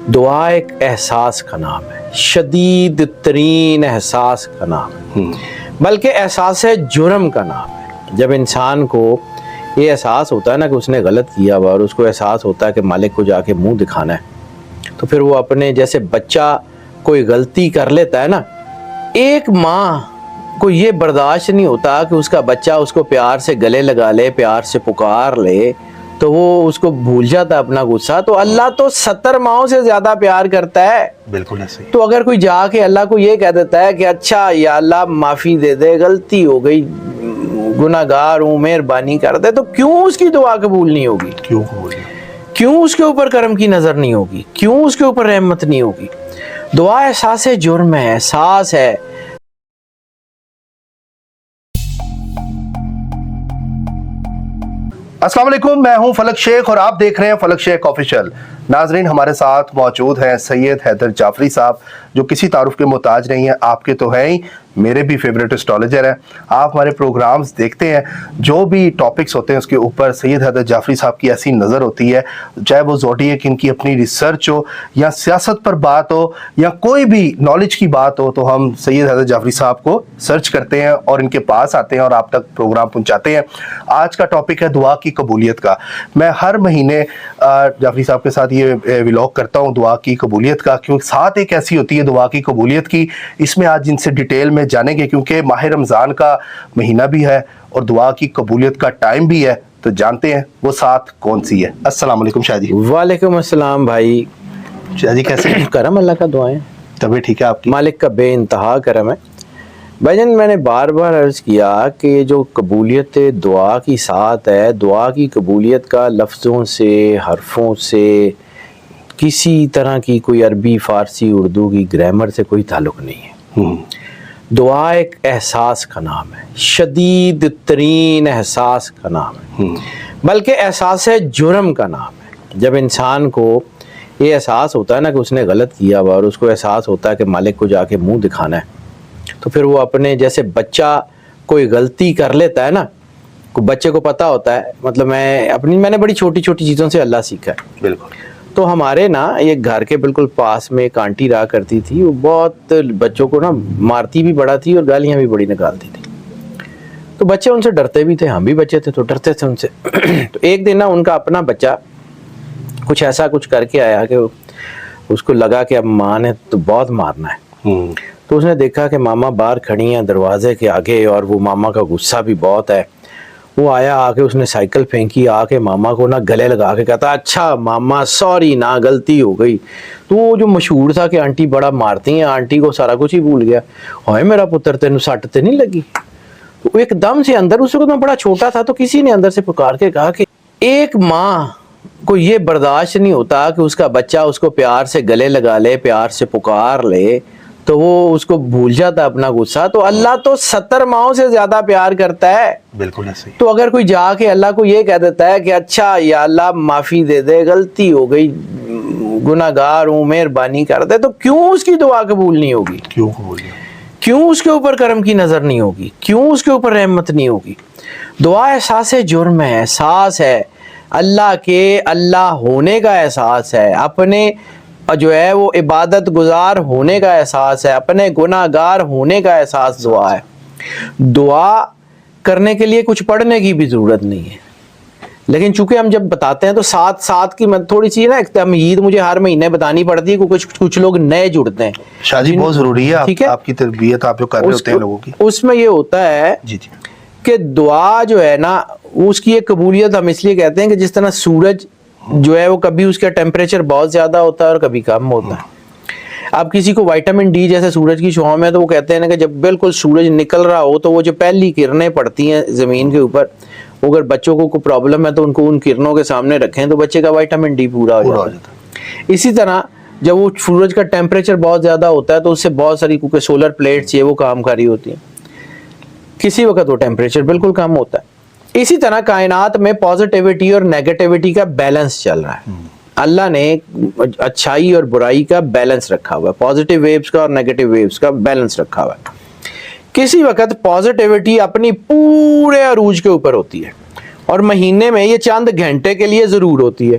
دعا ایک احساس کا نام ہے، شدید ترین احساس کا نام ہے، بلکہ احساس جرم کا نام ہے۔ جب انسان کو یہ احساس ہوتا ہے نا کہ اس نے غلط کیا ہوا، اور اس کو احساس ہوتا ہے کہ مالک کو جا کے منہ دکھانا ہے، تو پھر وہ اپنے جیسے بچہ کوئی غلطی کر لیتا ہے نا، ایک ماں کو یہ برداشت نہیں ہوتا کہ اس کا بچہ اس کو پیار سے گلے لگا لے، پیار سے پکار لے، تو وہ اس کو بھول جاتا ہے اپنا غصہ۔ تو اللہ تو 70 ماؤں سے زیادہ پیار کرتا ہے، بالکل ایسے ہی۔ تو اگر کوئی جا کے اللہ کو یہ کہہ دیتا ہے کہ اچھا یا اللہ معافی دے دے، غلطی ہو گئی، گناہ گار ہوں، مہربانی کر دے، تو کیوں اس کی دعا قبول نہیں ہوگی؟ کیوں قبول؟ کیوں اس کے اوپر کرم کی نظر نہیں ہوگی؟ کیوں اس کے اوپر رحمت نہیں ہوگی؟ دعا احساس جرم ہے، احساس ہے۔ السلام علیکم، میں ہوں فلک شیخ اور آپ دیکھ رہے ہیں فلک شیخ آفیشیل۔ ناظرین، ہمارے ساتھ موجود ہیں سید حیدر جعفری صاحب، جو کسی تعارف کے محتاج نہیں ہیں، آپ کے تو ہیں ہی، میرے بھی فیوریٹ اسٹرالوجر ہیں۔ آپ ہمارے پروگرامز دیکھتے ہیں، جو بھی ٹاپکس ہوتے ہیں اس کے اوپر سید حیدر جعفری صاحب کی ایسی نظر ہوتی ہے، چاہے وہ زوڈیک ان کی اپنی ریسرچ ہو، یا سیاست پر بات ہو، یا کوئی بھی نالج کی بات ہو، تو ہم سید حیدر جعفری صاحب کو سرچ کرتے ہیں اور ان کے پاس آتے ہیں اور آپ تک پروگرام پہنچاتے ہیں۔ آج کا ٹاپک ہے دعا کی قبولیت کا۔ میں ہر مہینے جعفری صاحب کے ساتھ یہ ولاگ کرتا ہوں دعا کی قبولیت کا، کیونکہ ساتھ ایک ایسی ہوتی ہے دعا کی قبولیت کی۔ اس میں آج ان سے ڈیٹیل میں جانیں گے، کیونکہ ماہ رمضان کا مہینہ بھی ہے اور دعا کی قبولیت کا ٹائم بھی ہے، تو جانتے ہیں وہ ساتھ کون سی ہے۔ السلام علیکم شاہ جی۔ وعلیکم السلام بھائی۔ شاہ جی کیسے ہیں؟ کرم اللہ کا، دعائیں، طبیعت ٹھیک ہے آپ کی؟ مالک کا بے انتہا کرم ہے۔ بھائی جان، میں نے بار بار عرض کیا کہ جو قبولیت دعا کی ساتھ ہے، دعا کی قبولیت کا لفظوں سے، حرفوں سے، کسی طرح کی کوئی عربی، فارسی، اردو کی گرامر سے کوئی تعلق نہیں ہے۔ دعا ایک احساس کا نام ہے، شدید ترین احساس کا نام ہے، بلکہ احساس جرم کا نام ہے۔ جب انسان کو یہ احساس ہوتا ہے نا کہ اس نے غلط کیا ہوا، اور اس کو احساس ہوتا ہے کہ مالک کو جا کے منہ دکھانا ہے، تو پھر وہ اپنے جیسے بچہ کوئی غلطی کر لیتا ہے نا، بچے کو پتہ ہوتا ہے، مطلب میں نے بڑی چھوٹی چھوٹی چیزوں سے اللہ سیکھا ہے۔ بالکل۔ تو ہمارے نا ایک گھر کے بالکل پاس میں ایک آنٹی رہا کرتی تھی، وہ بہت بچوں کو نا مارتی بھی بڑا تھی اور گالیاں بھی بڑی نکالتی تھی۔ تو بچے ان سے ڈرتے بھی تھے، ہم بھی بچے تھے تو ڈرتے تھے ان سے۔ تو ایک دن نا ان کا اپنا بچہ کچھ ایسا کچھ کر کے آیا کہ اس کو لگا کہ اب ماں نے تو بہت مارنا ہے۔ تو اس نے دیکھا کہ ماما باہر کھڑی ہیں دروازے کے آگے، اور وہ ماما کا غصہ بھی بہت ہے۔ وہ آیا، آ کے اس نے سائیکل پھینکی، آ کے ماما کو نا گلے لگا کے کہتا اچھا ماما سوری نا، غلطی ہو گئی۔ تو وہ جو مشہور تھا کہ آنٹی بڑا مارتی ہیں، آنٹی کو سارا کچھ ہی بھول گیا۔ ہائے میرا پتر، تینوں سٹ تے نہیں لگی؟ تو ایک دم سے اندر، اس وقت میں بڑا چھوٹا تھا، تو کسی نے اندر سے پکار کے کہا کہ ایک ماں کو یہ برداشت نہیں ہوتا کہ اس کا بچہ اس کو پیار سے گلے لگا لے، پیار سے پکار لے، تو وہ اس کو بھول جاتا ہے اپنا غصہ۔ تو اللہ تو 70 ماؤں سے زیادہ پیار کرتا ہے۔ بالکل ایسے ہی۔ تو اگر کوئی جا کے اللہ کو یہ کہہ دیتا ہے کہ اچھا یا اللہ معافی دے دے، غلطی ہو گئی، گناہ گار ہوں، مہربانی کر دے، تو کیوں اس کی دعا قبول نہیں ہوگی؟ کیوں قبول؟ کیوں اس کے اوپر کرم کی نظر نہیں ہوگی؟ کیوں اس کے اوپر رحمت نہیں ہوگی؟ دعا احساس جرم ہے، احساس ہے اللہ کے اللہ ہونے کا احساس ہے، اپنے جو ہے وہ عبادت گزار ہونے کا احساس ہے، اپنے گناہ گار ہونے کا احساس دعا ہے۔ دعا کرنے کے لیے کچھ پڑھنے کی بھی ضرورت نہیں ہے، لیکن چونکہ ہم جب بتاتے ہیں تو ساتھ کی تھوڑی سی نا ایک تمہید مجھے ہر مہینے بتانی پڑتی ہے، کیونکہ کچھ لوگ نئے جڑتے ہیں۔ شاہ جی بہت ضروری ہے، ٹھیک ہے، آپ کی تربیت آپ جو کر رہے ہوتے ہیں لوگوں کی، اس میں یہ ہوتا ہے جی جی، کہ دعا جو ہے نا اس کی ایک قبولیت ہم اس لیے کہتے ہیں کہ جس طرح سورج جو ہے وہ کبھی اس کا ٹیمپریچر بہت زیادہ ہوتا ہے اور کبھی کم ہوتا ہے۔ اب کسی کو وائٹامن ڈی جیسے سورج کی شعاع میں، تو وہ کہتے ہیں کہ جب بالکل سورج نکل رہا ہو تو وہ جو پہلی کرنیں پڑتی ہیں زمین کے اوپر، اگر بچوں کو کوئی پرابلم ہے تو ان کو ان کرنوں کے سامنے رکھیں تو بچے کا وائٹامن ڈی پورا ہو جاتا ہے۔ اسی طرح جب وہ سورج کا ٹیمپریچر بہت زیادہ ہوتا ہے تو اس سے بہت ساری، کیونکہ سولر پلیٹس یہ وہ کام کاری ہوتی ہیں، کسی وقت وہ ٹیمپریچر بالکل کم ہوتا ہے۔ اسی طرح کائنات میں پازیٹیوٹی اور نیگیٹیوٹی کا بیلنس چل رہا ہے۔ اللہ نے اچھائی اور برائی کا بیلنس رکھا ہوا ہے، پازیٹیو ویوز کا اور نیگیٹیو ویوز کا بیلنس رکھا ہوا ہے۔ کسی وقت پازیٹیوٹی اپنی پورے عروج کے اوپر ہوتی ہے، اور مہینے میں یہ چند گھنٹے کے لیے ضرور ہوتی ہے،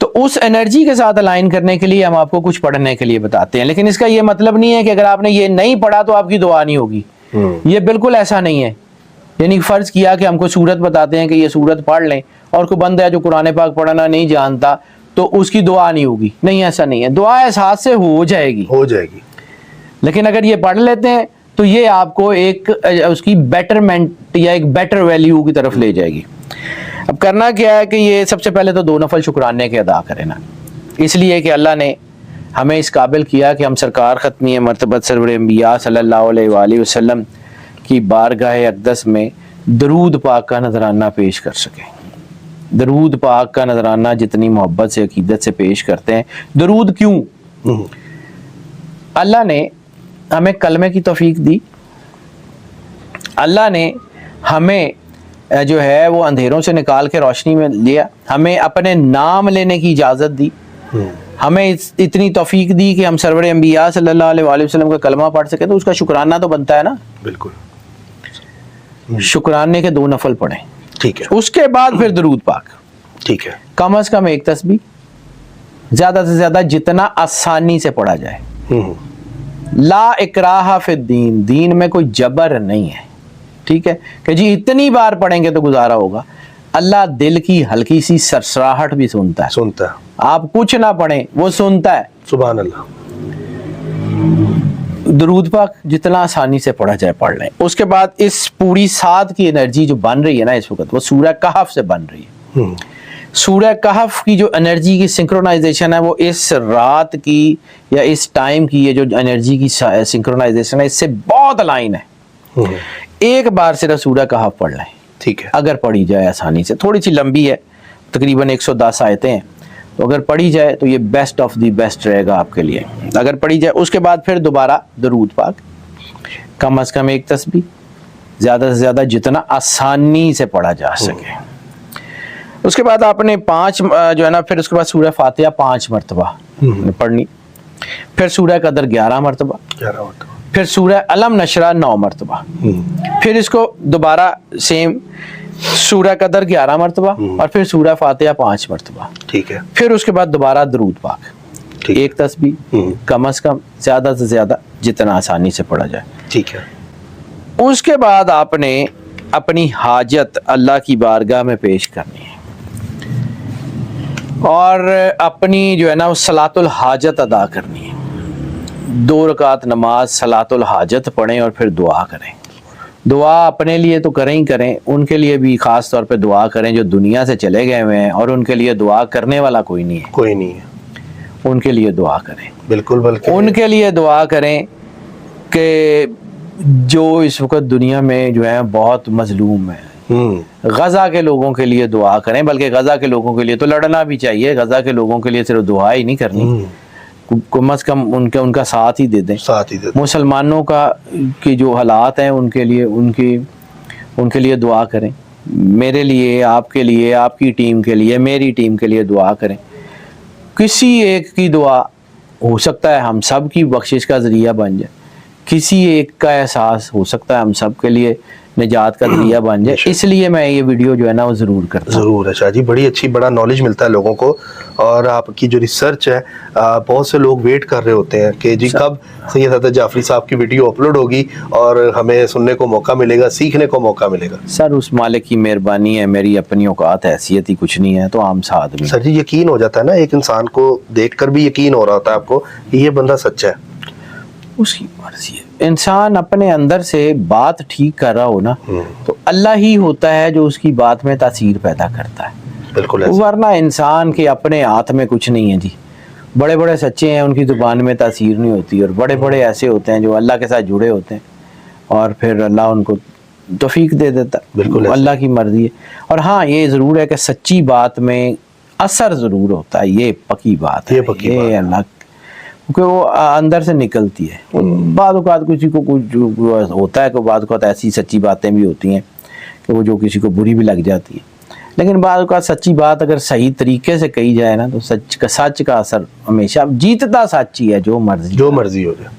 تو اس انرجی کے ساتھ الائن کرنے کے لیے ہم آپ کو کچھ پڑھنے کے لیے بتاتے ہیں، لیکن اس کا یہ مطلب نہیں ہے کہ اگر آپ نے یہ نہیں پڑھا تو آپ کی دعا نہیں ہوگی. یہ بالکل ایسا نہیں ہے. یعنی فرض کیا کہ ہم کو سورت بتاتے ہیں کہ یہ سورت پڑھ لیں، اور کوئی بندہ ہے جو قرآن پاک پڑھنا نہیں جانتا تو اس کی دعا نہیں ہوگی. نہیں، ایسا نہیں ہے. دعا احساس سے ہو جائے گی، لیکن اگر یہ پڑھ لیتے ہیں تو یہ آپ کو ایک اس کی بیٹرمنٹ یا ایک بیٹر ویلیو کی طرف لے جائے گی. اب کرنا کیا ہے کہ یہ سب سے پہلے تو 2 نفل شکرانے کے ادا کریں نا، اس لیے کہ اللہ نے ہمیں اس قابل کیا کہ ہم سرکار ختمی مرتبت سرور انبیاء صلی اللہ علیہ وآلہ وسلم کی بارگاہ اقدس میں درود پاک کا نذرانہ پیش کر سکیں. درود پاک کا نذرانہ جتنی محبت سے عقیدت سے پیش کرتے ہیں. درود کیوں؟ اللہ نے ہمیں کلمے کی توفیق دی، اللہ نے ہمیں جو ہے وہ اندھیروں سے نکال کے روشنی میں لیا، ہمیں اپنے نام لینے کی اجازت دی، ہمیں اتنی توفیق دی کہ ہم سرور انبیاء صلی اللہ علیہ وآلہ وسلم کا کلمہ پڑھ سکیں. تو اس کا شکرانہ تو بنتا ہے نا. بالکل. شکرانے کے 2 نفل پڑھیں، ٹھیک ہے. اس کے بعد پھر درود پاک. ٹھیک ہے. کم از کم 1 تسبیح، زیادہ سے زیادہ جتنا آسانی سے پڑھا جائے. لا اکراہ فی الدین، دین میں کوئی جبر نہیں ہے. ٹھیک ہے کہ جی اتنی بار پڑھیں گے تو گزارا ہوگا. اللہ دل کی ہلکی سی سرسراہٹ بھی سنتا ہے. آپ کچھ نہ پڑھیں وہ سنتا ہے. سبحان اللہ. درود پاک جتنا آسانی سے پڑھا جائے پڑھ لیں. اس کے بعد اس پوری سات کی انرجی جو بن رہی ہے نا اس وقت، وہ سورہ کہف سے بن رہی ہے. سورہ کہف کی جو انرجی کی سنکرونائزیشن ہے وہ اس رات کی یا اس ٹائم کی یہ جو انرجی کی سنکرونائزیشن ہے اس سے بہت الائن ہے. ایک بار صرف سورہ کہف پڑھ لیں، ٹھیک ہے، اگر پڑھی جائے آسانی سے. تھوڑی سی لمبی ہے، تقریباً 110 آیتیں ہیں، تو اگر پڑھی جائے تو یہ بیسٹ آف دی بیسٹ رہے گا آپ کے لیے اگر پڑھی جائے. اس کے بعد پھر دوبارہ درود پاک، کم از کم 1 تسبیح، زیادہ سے زیادہ جتنا آسانی سے پڑھا جا سکے. اس کے بعد آپ نے 5 جو ہے نا، پھر اس کے بعد سورہ فاتحہ 5 مرتبہ پڑھنی، پھر سورہ قدر 11 مرتبہ، پھر سورہ علم نشرہ 9 مرتبہ، پھر اس کو دوبارہ سیم سورہ قدر 11 مرتبہ، اور پھر سورہ فاتحہ 5 مرتبہ. ٹھیک ہے. پھر اس کے بعد دوبارہ درود پاک 1 تسبیح، کم از کم زیادہ سے زیادہ جتنا آسانی سے پڑھا جائے. ٹھیک ہے. اس کے بعد آپ نے اپنی حاجت اللہ کی بارگاہ میں پیش کرنی ہے، اور اپنی جو ہے نا وہ صلاۃ الحاجت ادا کرنی ہے. 2 رکعت نماز صلاۃ الحاجت پڑھیں اور پھر دعا کریں. دعا اپنے لیے تو کریں ہی کریں، ان کے لیے بھی خاص طور پہ دعا کریں جو دنیا سے چلے گئے ہوئے ہیں اور ان کے لیے دعا کرنے والا کوئی نہیں ہے. ان کے لیے دعا کریں. بالکل. بلکہ ان کے لیے دعا کریں کہ جو اس وقت دنیا میں جو ہے بہت مظلوم ہے. غزہ کے لوگوں کے لیے دعا کریں، بلکہ غزہ کے لوگوں کے لیے تو لڑنا بھی چاہیے، غزہ کے لوگوں کے لیے صرف دعا ہی نہیں کرنی، کم از کم ان کا ساتھ ہی دے دیں. مسلمانوں کی جو حالات ہیں ان کے لیے دعا کریں. میرے لیے، آپ کے لیے، آپ کی ٹیم کے لیے، میری ٹیم کے لیے دعا کریں. کسی ایک کی دعا ہو سکتا ہے ہم سب کی بخشش کا ذریعہ بن جائے، کسی ایک کا احساس ہو سکتا ہے ہم سب کے لیے نجات کا ذریعہ بن جائے. اس لیے میں یہ ویڈیو جو ہے نا وہ ضرور کرتا ہوں. ضرور ہے شاہ جی، بڑی اچھی، بڑا نالج ملتا ہے لوگوں کو. اور آپ کی جو ریسرچ ہے، بہت سے لوگ ویٹ کر رہے ہوتے ہیں کہ جی کب سید حضرت جعفری صاحب کی ویڈیو اپلوڈ ہوگی اور ہمیں سننے کو موقع ملے گا، سیکھنے کو موقع ملے گا. سر اس مالک کی مہربانی ہے، میری اپنی اوقات حیثیت ہی کچھ نہیں ہے، تو عام سا آدمی. سر جی یقین ہو جاتا ہے نا، ایک انسان کو دیکھ کر بھی یقین ہو رہا ہوتا ہے آپ کو کہ یہ بندہ سچا ہے. اس کی مرضی ہے. انسان اپنے اندر سے بات ٹھیک کر رہا ہو نا تو اللہ ہی ہوتا ہے جو اس کی بات میں تاثیر پیدا کرتا ہے. بالکل. ورنہ انسان کے اپنے ہاتھ میں کچھ نہیں ہے جی. بڑے بڑے سچے ہیں، ان کی زبان میں تاثیر نہیں ہوتی، اور بڑے بڑے ایسے ہوتے ہیں جو اللہ کے ساتھ جڑے ہوتے ہیں اور پھر اللہ ان کو توفیق دے دیتا. بالکل اللہ کی مرضی ہے. اور ہاں یہ ضرور ہے کہ سچی بات میں اثر ضرور ہوتا ہے، یہ پکی بات ہے، یہ اللہ کہ وہ اندر سے نکلتی ہے. بعض اوقات کسی کو کچھ ہوتا ہے کہ بعض اوقات ایسی سچی باتیں بھی ہوتی ہیں کہ وہ جو کسی کو بری بھی لگ جاتی ہے، لیکن بعض اوقات سچی بات اگر صحیح طریقے سے کہی جائے نا تو سچ کا اثر ہمیشہ جیتتا سچ ہی ہے، جو مرضی ہو جائے.